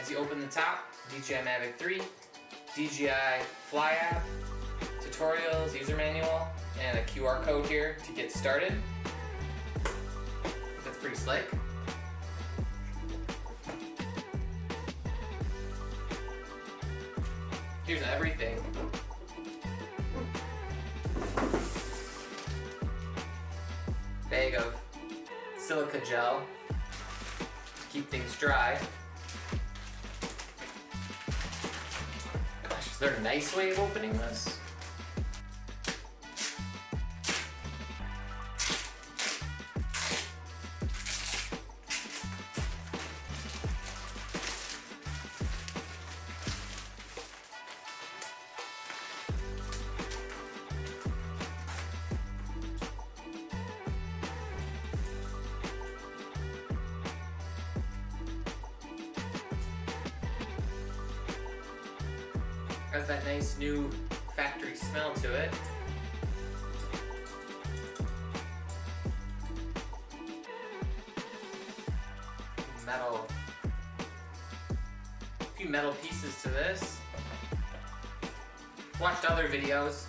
As you open the top, DJI Mavic 3, DJI Fly app, tutorials, user manual, and a QR code here to get started. That's pretty slick. Here's everything. Bag of silica gel to keep things dry. Gosh, is there a nice way of opening this? Has that nice new factory smell to it. A few metal pieces to this. Watched other videos.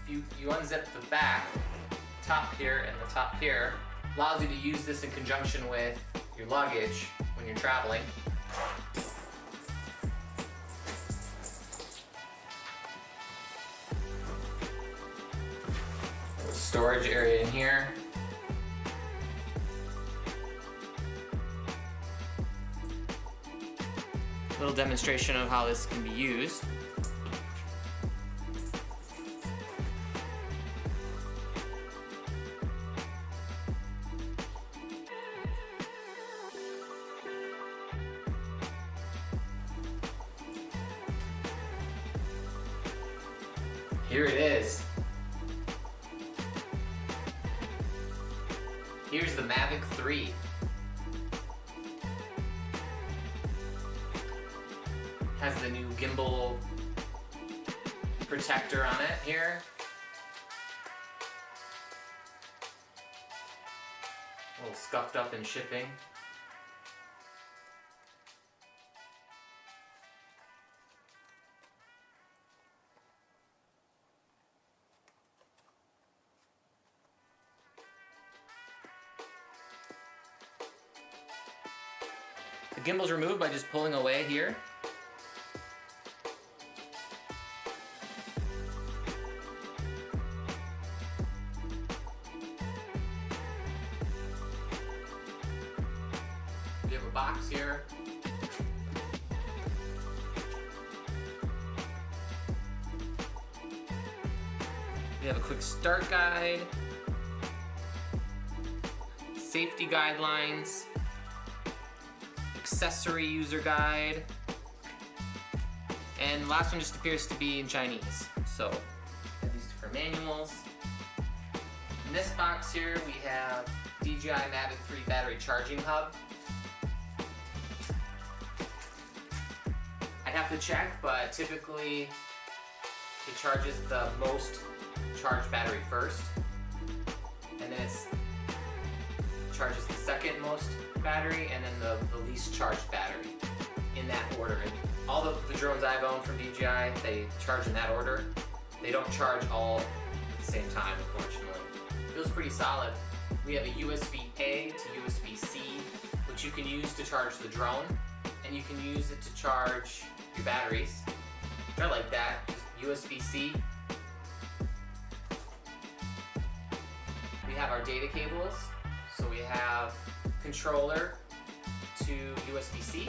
You unzip the back, top here and the top here. Allows you to use this in conjunction with your luggage when you're traveling. Storage area in here. Little demonstration of how this can be used. Here it is. Here's the Mavic 3. Has the new gimbal protector on it here. A little scuffed up in shipping. The gimbal's removed by just pulling away here. We have a box here. We have a quick start guide, safety guidelines, accessory user guide, and last one just appears to be in Chinese. So, we have these different manuals. In this box here, we have DJI Mavic 3 battery charging hub. I'd have to check, but typically it charges the most charged battery first, and then it charges the second most battery, and then the least charged battery, in that order. And all the drones I've owned from DJI, they charge in that order. They don't charge all at the same time, unfortunately. Feels pretty solid. We have a USB-A to USB-C, which you can use to charge the drone, and you can use it to charge your batteries. I like that, just USB-C. We have our data cables. So we have controller to USB-C,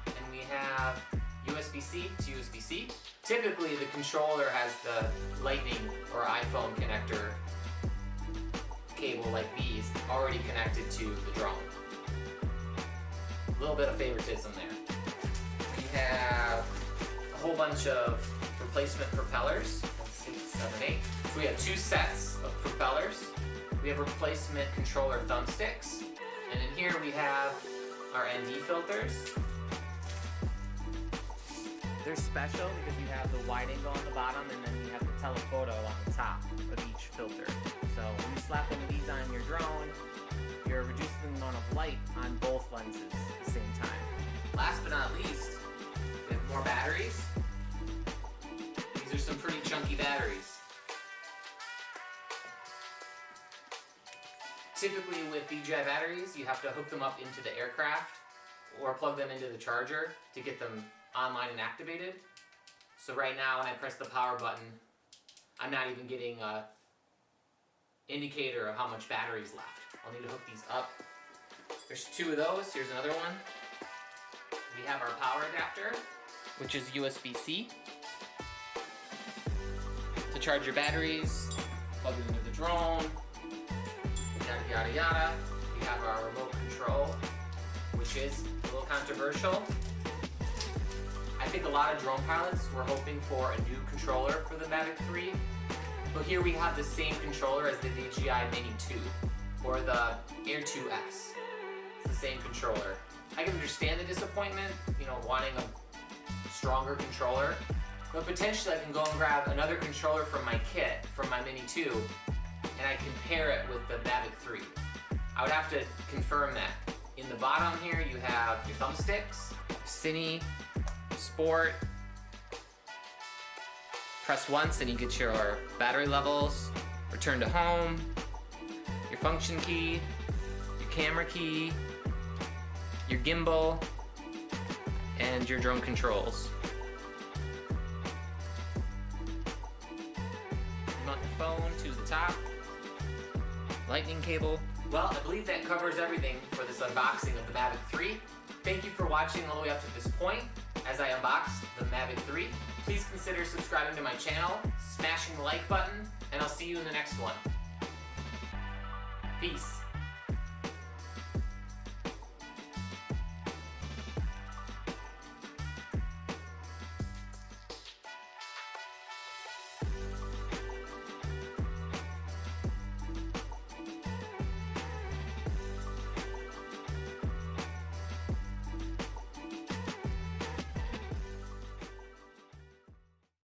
and we have USB-C to USB-C. Typically the controller has the Lightning or iPhone connector cable like these already connected to the drone. A little bit of favoritism there. We have a whole bunch of replacement propellers. 6, 7, 8. So we have 2 sets of propellers. We have replacement controller thumbsticks, and in here we have our ND filters. They're special because you have the wide angle on the bottom and then you have the telephoto on the top of each filter. So when you slap one of these on your drone, you're reducing the amount of light on both lenses at the same time. Last but not least, we have more batteries. These are some pretty chunky batteries. Typically with DJI batteries, you have to hook them up into the aircraft or plug them into the charger to get them online and activated. So right now when I press the power button, I'm not even getting an indicator of how much battery is left. I'll need to hook these up. There's two of those. Here's another one. We have our power adapter, which is USB-C. To charge your batteries, plug it into the drone, yada yada yada. We have our remote control, which is a little controversial. I think a lot of drone pilots were hoping for a new controller for the Mavic 3, but here we have the same controller as the DJI Mini 2 or the Air 2S. It's the same controller. I can understand the disappointment, wanting a stronger controller, but potentially I can go and grab another controller from my kit, from my Mini 2, and I can pair it with the Mavic 3. I would have to confirm that. In the bottom here you have your thumbsticks, Cine, Sport. Press once and you get your battery levels, return to home, your function key, your camera key, your gimbal, and your drone controls. Mount the phone to the top, lightning cable. Well, I believe that covers everything for this unboxing of the Mavic 3. Thank you for watching all the way up to this point as I unboxed the Mavic 3. Please consider subscribing to my channel, smashing the like button, and I'll see you in the next one. Peace.